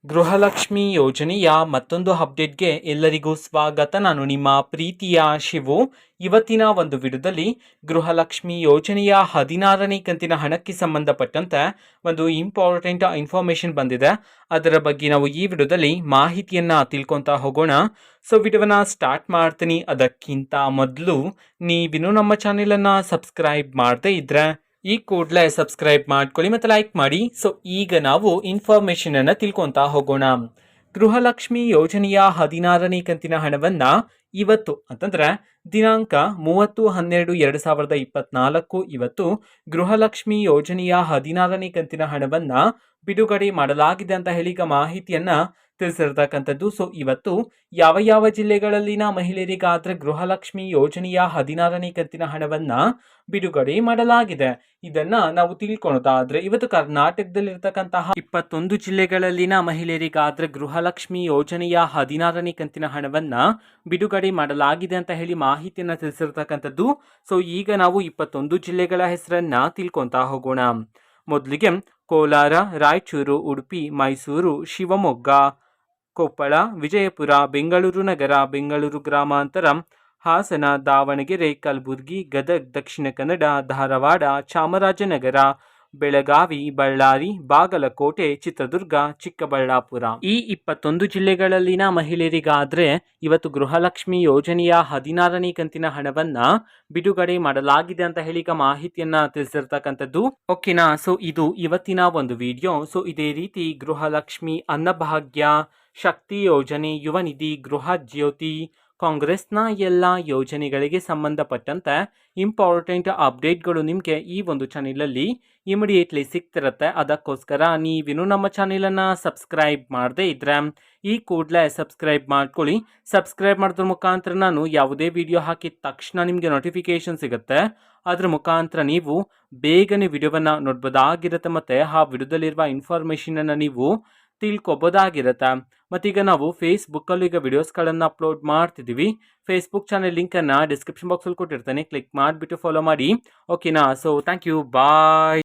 ಗೃಹಲಕ್ಷ್ಮಿ ಯೋಜನೆಯ ಮತ್ತೊಂದು ಅಪ್ಡೇಟ್ಗೆ ಎಲ್ಲರಿಗೂ ಸ್ವಾಗತ. ನಾನು ನಿಮ್ಮ ಪ್ರೀತಿಯ ಶಿವು. ಇವತ್ತಿನ ಒಂದು ವಿಡಿಯೋದಲ್ಲಿ ಗೃಹಲಕ್ಷ್ಮಿ ಯೋಜನೆಯ 16ನೇ ಕಂತಿನ ಹಣಕ್ಕೆ ಸಂಬಂಧಪಟ್ಟಂತೆ ಒಂದು ಇಂಪಾರ್ಟೆಂಟ್ ಇನ್ಫಾರ್ಮೇಶನ್ ಬಂದಿದೆ. ಅದರ ಬಗ್ಗೆ ನಾವು ಈ ವಿಡಿಯೋದಲ್ಲಿ ಮಾಹಿತಿಯನ್ನು ತಿಳ್ಕೊತಾ ಹೋಗೋಣ. ಸೊ ವಿಡಿಯೋನ ಸ್ಟಾರ್ಟ್ ಮಾಡ್ತೀನಿ. ಅದಕ್ಕಿಂತ ಮೊದಲು ನೀವಿನ್ನೂ ನಮ್ಮ ಚಾನೆಲನ್ನು ಸಬ್ಸ್ಕ್ರೈಬ್ ಮಾಡದೇ ಇದ್ರೆ ಈ ಕೂಡಲೇ ಸಬ್ಸ್ಕ್ರೈಬ್ ಮಾಡ್ಕೊಳ್ಳಿ ಮತ್ತು ಲೈಕ್ ಮಾಡಿ. ಸೊ ಈಗ ನಾವು ಇನ್ಫಾರ್ಮೇಶನ್ ಅನ್ನು ತಿಳ್ಕೊತಾ ಹೋಗೋಣ. ಗೃಹಲಕ್ಷ್ಮಿ ಯೋಜನೆಯ 16ನೇ ಕಂತಿನ ಹಣವನ್ನು ಇವತ್ತು ಅಂತಂದ್ರೆ ದಿನಾಂಕ 30/12/2024 ಇವತ್ತು ಗೃಹಲಕ್ಷ್ಮಿ ಯೋಜನೆಯ 16ನೇ ಕಂತಿನ ಹಣವನ್ನು ಬಿಡುಗಡೆ ಮಾಡಲಾಗಿದೆ ಅಂತ ಹೇಳಿ ಈಗ ಮಾಹಿತಿಯನ್ನ ತಿಳಿಸಿರ್ತಕ್ಕಂಥದ್ದು. ಸೊ ಇವತ್ತು ಯಾವ ಜಿಲ್ಲೆಗಳಲ್ಲಿನ ಮಹಿಳೆಯರಿಗಾದ್ರೆ ಗೃಹಲಕ್ಷ್ಮಿ ಯೋಜನೆಯ 16ನೇ ಕಂತಿನ ಹಣವನ್ನ ಬಿಡುಗಡೆ ಮಾಡಲಾಗಿದೆ ಇದನ್ನ ನಾವು ತಿಳ್ಕೊಳ್ಳೋದಾದ್ರೆ, ಇವತ್ತು ಕರ್ನಾಟಕದಲ್ಲಿರ್ತಕ್ಕಂತಹ 21 ಜಿಲ್ಲೆಗಳಲ್ಲಿನ ಮಹಿಳೆಯರಿಗಾದ್ರೆ ಗೃಹಲಕ್ಷ್ಮಿ ಯೋಜನೆಯ 16ನೇ ಕಂತಿನ ಹಣವನ್ನ ಬಿಡುಗಡೆ ಮಾಡಲಾಗಿದೆ ಅಂತ ಹೇಳಿ ಮಾಹಿತಿಯನ್ನ ತಿಳಿಸಿರ್ತಕ್ಕಂಥದ್ದು. ಸೊ ಈಗ ನಾವು 21 ಜಿಲ್ಲೆಗಳ ಹೆಸರನ್ನ ತಿಳ್ಕೊಂತಾ ಹೋಗೋಣ. ಮೊದಲಿಗೆ ಕೋಲಾರ, ರಾಯಚೂರು, ಉಡುಪಿ, ಮೈಸೂರು, ಶಿವಮೊಗ್ಗ, ಕೊಪ್ಪಳ, ವಿಜಯಪುರ, ಬೆಂಗಳೂರು ನಗರ, ಬೆಂಗಳೂರು ಗ್ರಾಮಾಂತರ, ಹಾಸನ, ದಾವಣಗೆರೆ, ಕಲಬುರಗಿ, ಗದಗ್, ದಕ್ಷಿಣ ಕನ್ನಡ, ಧಾರವಾಡ, ಚಾಮರಾಜನಗರ, ಬೆಳಗಾವಿ, ಬಳ್ಳಾರಿ, ಬಾಗಲಕೋಟೆ, ಚಿತ್ರದುರ್ಗ, ಚಿಕ್ಕಬಳ್ಳಾಪುರ. ಈ 21 ಜಿಲ್ಲೆಗಳಲ್ಲಿನ ಮಹಿಳೆಯರಿಗಾದ್ರೆ ಇವತ್ತು ಗೃಹಲಕ್ಷ್ಮಿ ಯೋಜನೆಯ 16ನೇ ಕಂತಿನ ಹಣವನ್ನ ಬಿಡುಗಡೆ ಮಾಡಲಾಗಿದೆ ಅಂತ ಹೇಳಿ ಈಗ ಮಾಹಿತಿಯನ್ನ ತಿಳಿಸಿರ್ತಕ್ಕಂಥದ್ದು. ಓಕೆನಾ. ಸೊ ಇದು ಇವತ್ತಿನ ಒಂದು ವಿಡಿಯೋ. ಸೊ ಇದೇ ರೀತಿ ಗೃಹಲಕ್ಷ್ಮಿ, ಅನ್ನಭಾಗ್ಯ, ಶಕ್ತಿ ಯೋಜನೆ, ಯುವ ನಿಧಿ, ಗೃಹ ಜ್ಯೋತಿ, ಕಾಂಗ್ರೆಸ್ನ ಎಲ್ಲ ಯೋಜನೆಗಳಿಗೆ ಸಂಬಂಧಪಟ್ಟಂತೆ ಇಂಪಾರ್ಟೆಂಟ್ ಅಪ್ಡೇಟ್ಗಳು ನಿಮಗೆ ಈ ಒಂದು ಚಾನೆಲಲ್ಲಿ ಇಮಿಡಿಯೇಟ್ಲಿ ಸಿಗ್ತಿರುತ್ತೆ. ಅದಕ್ಕೋಸ್ಕರ ನೀವಿನ್ನೂ ನಮ್ಮ ಚಾನೆಲನ್ನು ಸಬ್ಸ್ಕ್ರೈಬ್ ಮಾಡದೇ ಇದ್ರೆ ಈ ಕೂಡಲೇ ಸಬ್ಸ್ಕ್ರೈಬ್ ಮಾಡ್ಕೊಳ್ಳಿ. ಸಬ್ಸ್ಕ್ರೈಬ್ ಮಾಡೋದ್ರ ಮುಖಾಂತರ ನಾನು ಯಾವುದೇ ವಿಡಿಯೋ ಹಾಕಿದ ತಕ್ಷಣ ನಿಮಗೆ ನೋಟಿಫಿಕೇಶನ್ ಸಿಗುತ್ತೆ. ಅದರ ಮುಖಾಂತರ ನೀವು ಬೇಗನೆ ವಿಡಿಯೋವನ್ನು ನೋಡ್ಬೋದಾಗಿರುತ್ತೆ ಮತ್ತು ಆ ವಿಡಿಯೋದಲ್ಲಿರುವ ಇನ್ಫಾರ್ಮೇಷನನ್ನು ನೀವು ತಿಳ್ಕೊಬೋದಾಗಿರುತ್ತೆ. ಮತ್ತೀಗ ನಾವು ಫೇಸ್ಬುಕ್ಕಲ್ಲೂ ಈಗ ವಿಡಿಯೋಸ್ಗಳನ್ನು ಅಪ್ಲೋಡ್ ಮಾಡ್ತಿದ್ದೀವಿ. ಫೇಸ್ಬುಕ್ ಚಾನೆಲ್ ಲಿಂಕನ್ನು ಡಿಸ್ಕ್ರಿಪ್ಷನ್ ಬಾಕ್ಸಲ್ಲಿ ಕೊಟ್ಟಿರ್ತೇನೆ. ಕ್ಲಿಕ್ ಮಾಡಿಬಿಟ್ಟು ಫಾಲೋ ಮಾಡಿ. ಓಕೆನಾ. So thank you, bye.